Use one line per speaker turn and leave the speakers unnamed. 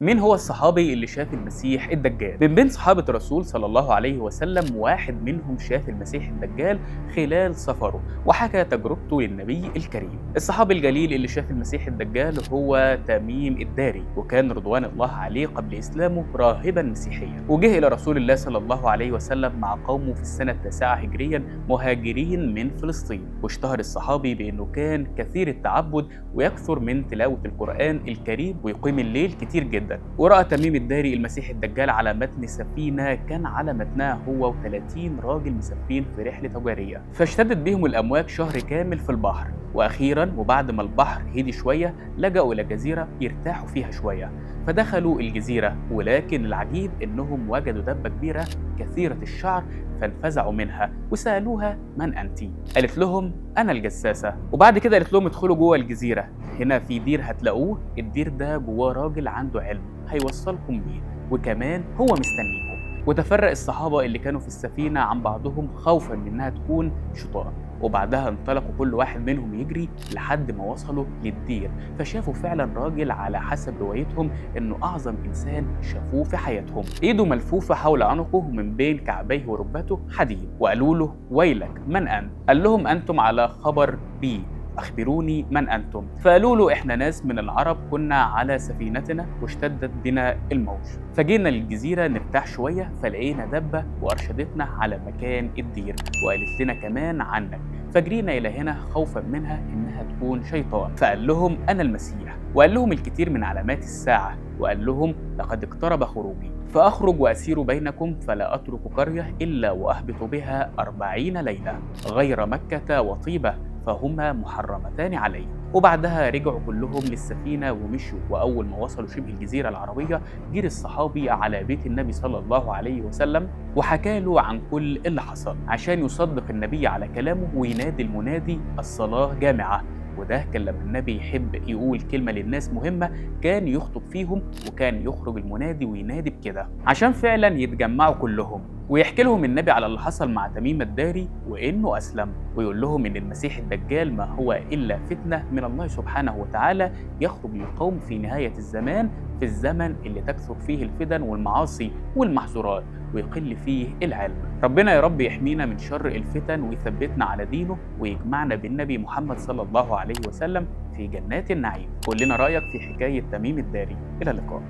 مين هو الصحابي اللي شاف المسيح الدجال؟ من بين صحابة الرسول صلى الله عليه وسلم واحد منهم شاف المسيح الدجال خلال سفره وحكى تجربته للنبي الكريم. الصحابي الجليل اللي شاف المسيح الدجال هو تميم الداري، وكان رضوان الله عليه قبل إسلامه راهبا مسيحيا، وجه إلى رسول الله صلى الله عليه وسلم مع قومه في السنة 9 هجريا مهاجرين من فلسطين. واشتهر الصحابي بأنه كان كثير التعبد ويكثر من تلاوة القرآن الكريم ويقيم الليل كتير جدا. ورأى تميم الداري المسيح الدجال على متن سفينة كان على متنها هو و30 راجل مسافرين في رحلة تجارية، فاشتدت بهم الأمواج شهر كامل في البحر، وأخيرا وبعد ما البحر هدي شوية لجأوا إلى جزيرة يرتاحوا فيها شوية، فدخلوا الجزيرة. ولكن العجيب إنهم وجدوا دبة كبيرة كثيرة الشعر، فانفزعوا منها وسألوها: من أنتِ؟ قالت لهم: أنا الجساسة. وبعد كده قالت لهم: ادخلوا جوه الجزيرة، هنا في دير هتلاقوه، الدير ده جواه راجل عنده علم هيوصلكم بيه، وكمان هو مستنيكم. وتفرق الصحابة اللي كانوا في السفينة عن بعضهم خوفا من إنها تكون شيطان، وبعدها انطلقوا كل واحد منهم يجري لحد ما وصلوا للدير، فشافوا فعلا راجل على حسب روايتهم انه اعظم انسان شافوه في حياتهم، ايده ملفوفه حول عنقه ومن بين كعبيه وركبته حديد. وقالوا له: ويلك، من انت؟ قال لهم: انتم على خبر بي، أخبروني من أنتم؟ فقالوا له: إحنا ناس من العرب كنا على سفينتنا واشتدت بنا الموج، فجينا للجزيرة نرتاح شوية، فلقينا دبة وأرشدتنا على مكان الدير وقالت لنا كمان عنك، فجرينا إلى هنا خوفا منها إنها تكون شيطان. فقال لهم: أنا المسيح. وقال لهم الكثير من علامات الساعة، وقال لهم: لقد اقترب خروجي، فأخرج وأسير بينكم، فلا أترك قرية إلا وأهبط بها 40 ليلة غير مكة وطيبة، فهما محرمتان علي. وبعدها رجعوا كلهم للسفينة ومشوا، وأول ما وصلوا شبه الجزيرة العربية جري الصحابي على بيت النبي صلى الله عليه وسلم وحكى له عن كل اللي حصل عشان يصدق النبي على كلامه وينادي المنادي: الصلاة جامعة. وده كان لما النبي يحب يقول كلمة للناس مهمة كان يخطب فيهم، وكان يخرج المنادي وينادي بكده عشان فعلا يتجمعوا كلهم، ويحكي لهم النبي على اللي حصل مع تميم الداري وإنه أسلم، ويقول لهم إن المسيح الدجال ما هو إلا فتنة من الله سبحانه وتعالى يخرج للقوم في نهاية الزمان، في الزمن اللي تكثر فيه الفتن والمعاصي والمحظورات ويقل فيه العلم. ربنا يا رب يحمينا من شر الفتن ويثبتنا على دينه ويجمعنا بالنبي محمد صلى الله عليه وسلم في جنات النعيم. قول لنا رأيك في حكاية تميم الداري. إلى اللقاء.